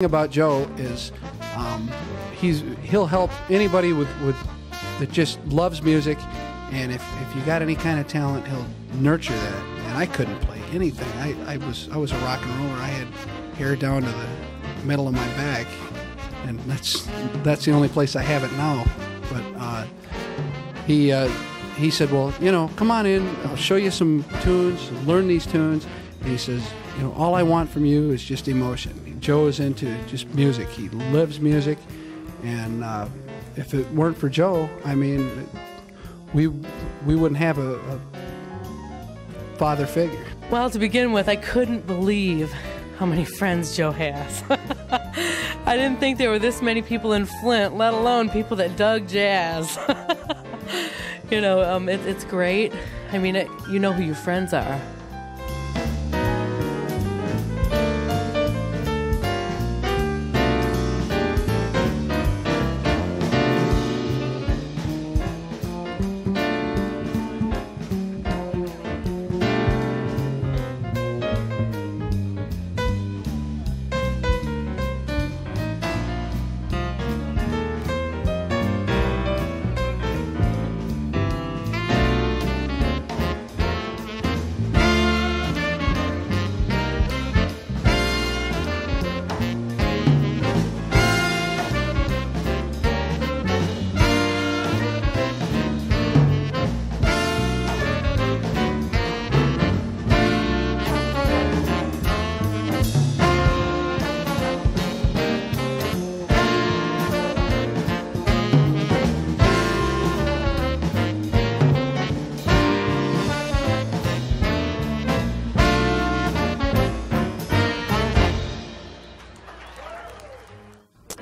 thing about Joe is he'll help anybody with that just loves music, and if you got any kind of talent, he'll nurture that. And I couldn't play anything. I was a rock and roller. I had hair down to the middle of my back, and that's the only place I have it now. But he said, well, come on in. I'll show you some tunes. Learn these tunes. And he says, all I want from you is just emotion. Joe is into just music. He lives music, and if it weren't for Joe, I mean, we wouldn't have a father figure. Well, to begin with, I couldn't believe how many friends Joe has. I didn't think there were this many people in Flint, let alone people that dug jazz. It's great. I mean, you know who your friends are.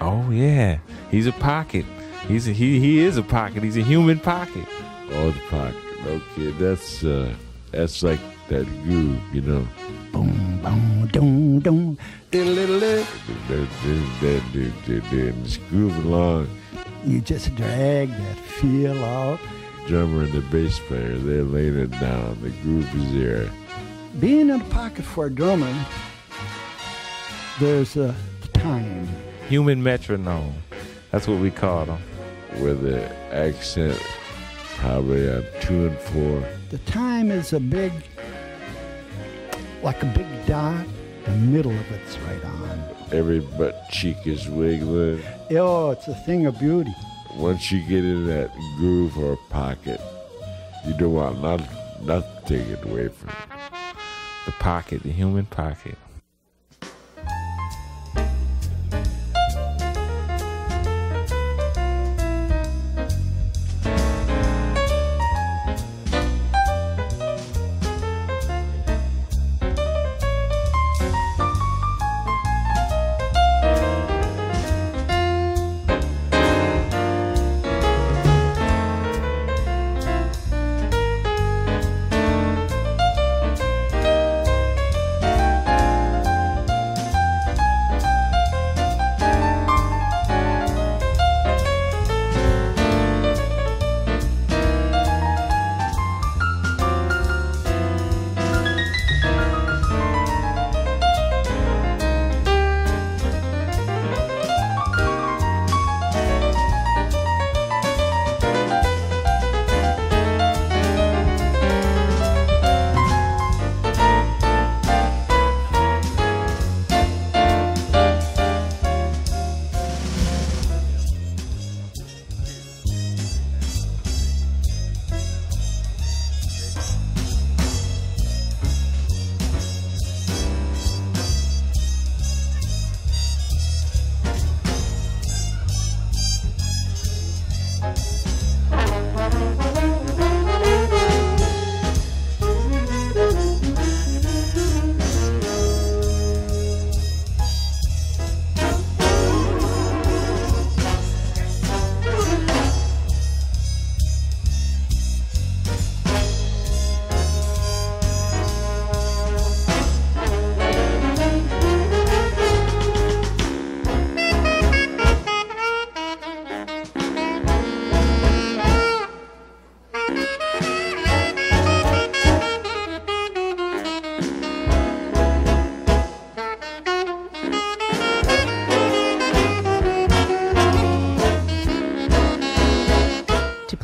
Oh yeah, he's a pocket. He is a pocket. He's a human pocket. Oh, the pocket. Okay, that's like that groove, Boom, boom, doom, doom, diddle-diddle-diddle. It's grooving along. You just drag that feel out. Drummer and the bass player, they're laying it down. The groove is there. Being in a pocket for a drummer, there's a time. Human metronome. That's what we call them. With the accent probably on 2 and 4. The time is like a big dot. The middle of it's right on. Every butt cheek is wiggling. Oh, it's a thing of beauty. Once you get in that groove or pocket, you don't want nothing to take it away from you. The pocket, the human pocket.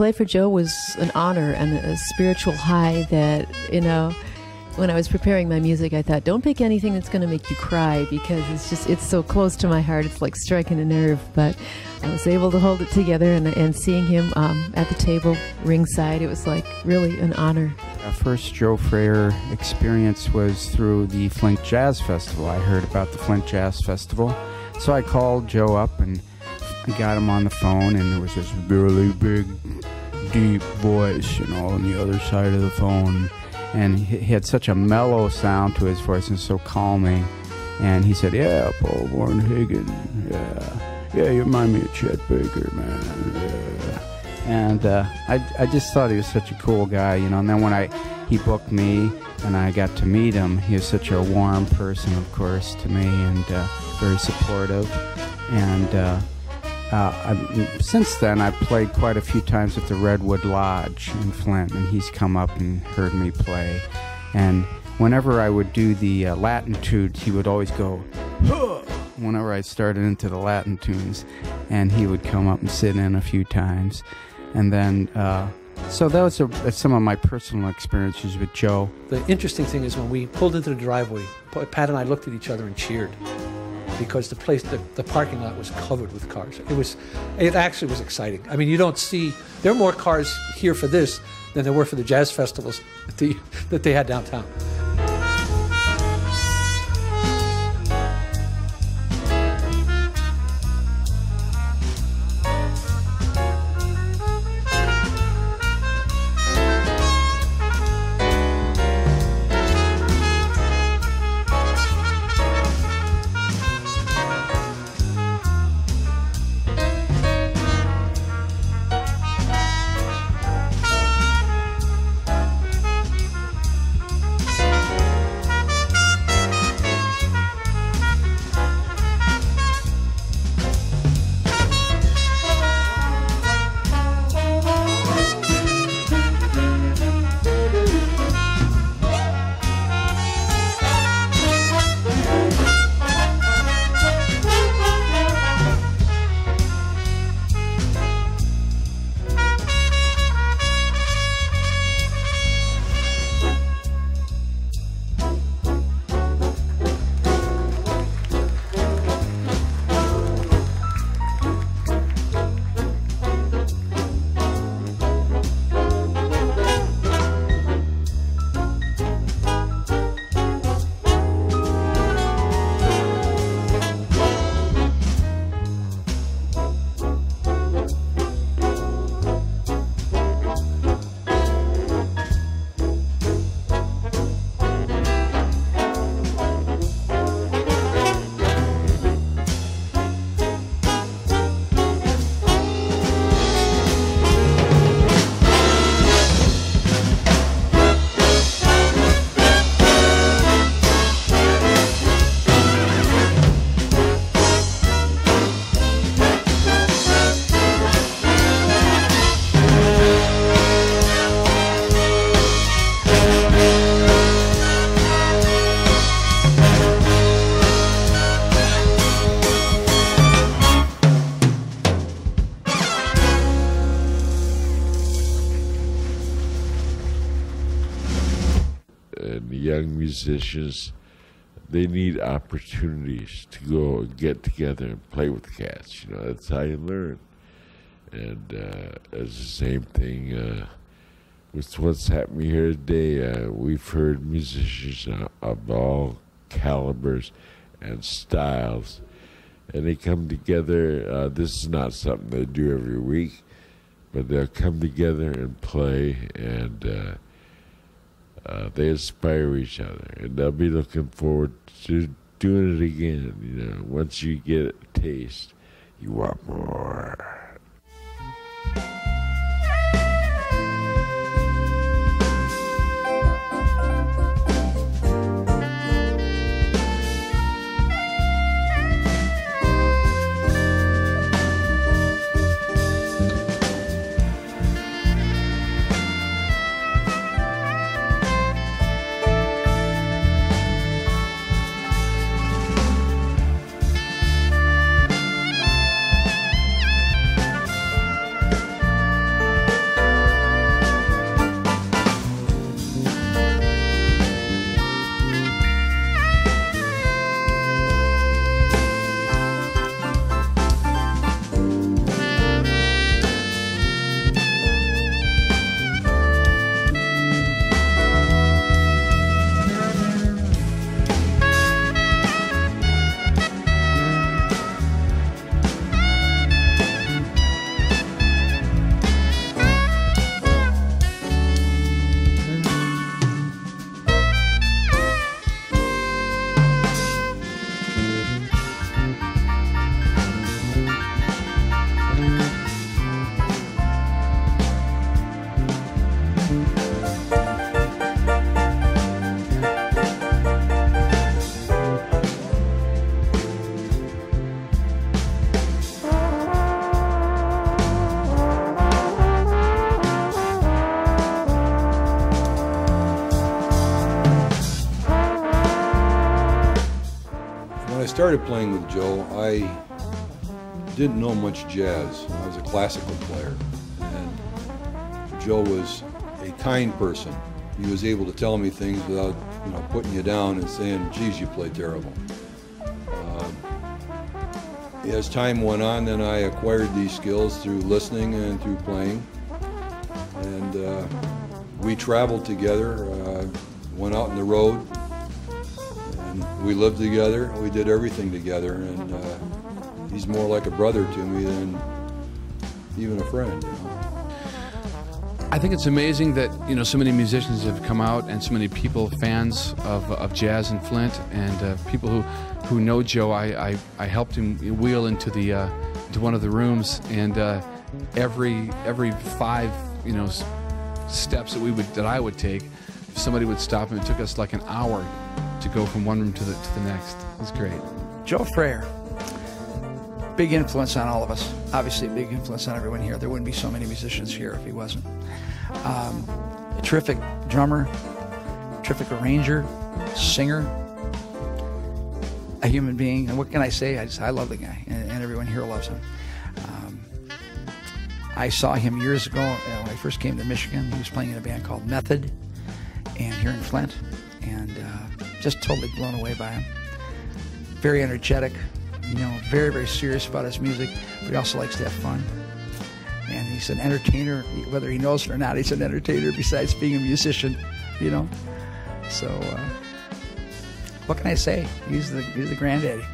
play for Joe was an honor and a spiritual high that, when I was preparing my music, I thought, don't pick anything that's going to make you cry, because it's so close to my heart. It's like striking a nerve. But I was able to hold it together, and seeing him at the table ringside, it was like really an honor. Our first Joe Freyre experience was through the Flint Jazz Festival. I heard about the Flint Jazz Festival, so I called Joe up and I got him on the phone, and there was this really big, deep voice, on the other side of the phone. And he had such a mellow sound to his voice and so calming. And he said, "Yeah, Paul VornHagen, yeah, you remind me of Chet Baker, man, yeah." And I just thought he was such a cool guy, And then when he booked me and I got to meet him, he was such a warm person, of course, to me, and very supportive. And since then, I've played quite a few times at the Redwood Lodge in Flint, and he's come up and heard me play. And whenever I would do the Latin tunes, he would always go, "Huh!" whenever I started into the Latin tunes, and he would come up and sit in a few times. And then, so those are some of my personal experiences with Joe. The interesting thing is when we pulled into the driveway, Pat and I looked at each other and cheered, because the place, the parking lot was covered with cars. It actually was exciting. I mean, you don't see, there are more cars here for this than there were for the jazz festivals that they had downtown. young musicians, they need opportunities to go and get together and play with cats. You know, that's how you learn. And it's the same thing with what's happening here today. We've heard musicians of all calibers and styles, and they come together. This is not something they do every week, but they'll come together and play, and they inspire each other, and they'll be looking forward to doing it again. You know, once you get a taste, you want more. started playing with Joe, I didn't know much jazz. I was a classical player. And Joe was a kind person. He was able to tell me things without, putting you down and saying, geez, you play terrible. As time went on, then I acquired these skills through listening and through playing. And we traveled together, went out on the road, and we lived together. We did everything together, and he's more like a brother to me than even a friend. I think it's amazing that so many musicians have come out, and so many people, fans of jazz in Flint, and people who know Joe. I helped him wheel into one of the rooms, and every 5 steps that I would take, if somebody would stop him. It took us like an hour to go from one room to the next. It was great. Joe Freyre, big influence on all of us. Obviously, a big influence on everyone here. There wouldn't be so many musicians here if he wasn't. A terrific drummer, terrific arranger, singer, a human being. And what can I say? I love the guy, and everyone here loves him. I saw him years ago when I first came to Michigan. He was playing in a band called Method, and here in Flint, and just totally blown away by him. Very energetic, very, very serious about his music, but he also likes to have fun. And he's an entertainer, whether he knows it or not. He's an entertainer besides being a musician, So, what can I say? He's the granddaddy.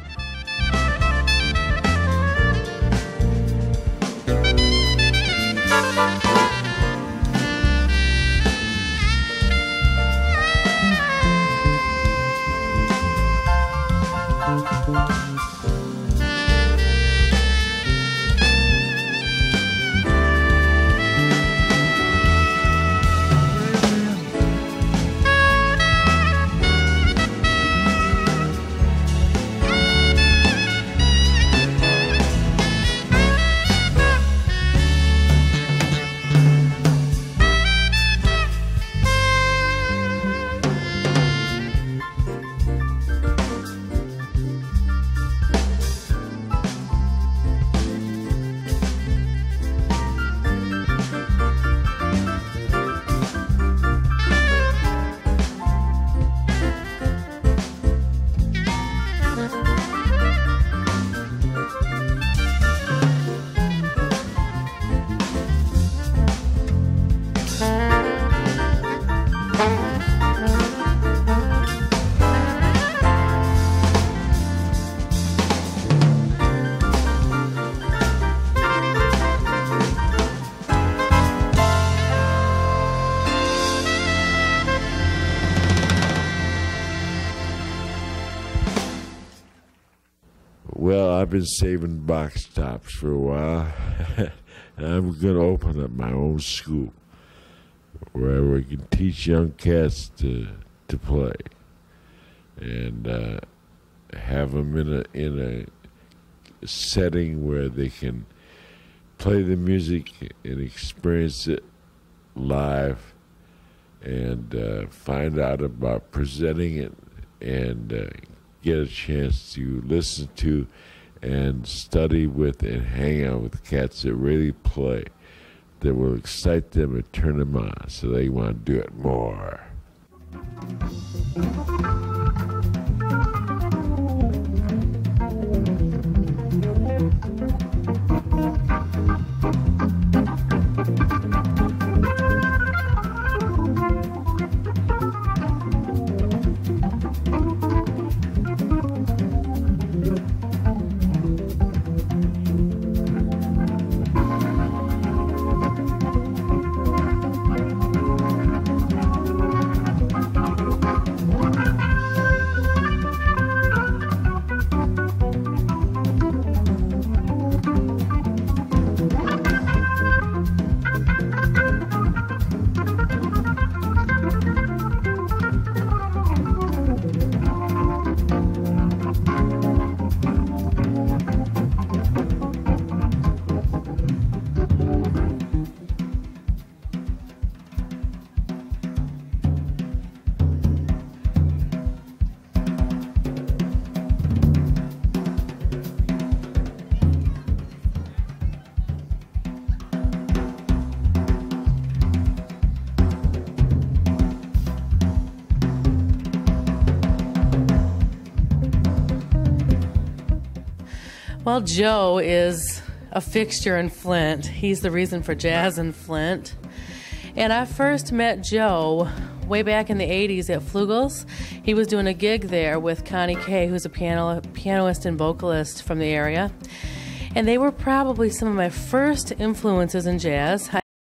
Well, I've been saving box tops for a while. I'm going to open up my own school where we can teach young cats to play and have them in a setting where they can play the music and experience it live and find out about presenting it and get a chance to listen to and study with and hang out with cats that really play, that will excite them and turn them on so they want to do it more. Well, Joe is a fixture in Flint. He's the reason for jazz in Flint. And I first met Joe way back in the 80s at Flugel's. He was doing a gig there with Connie Kay, who's a pianist and vocalist from the area. And they were probably some of my first influences in jazz.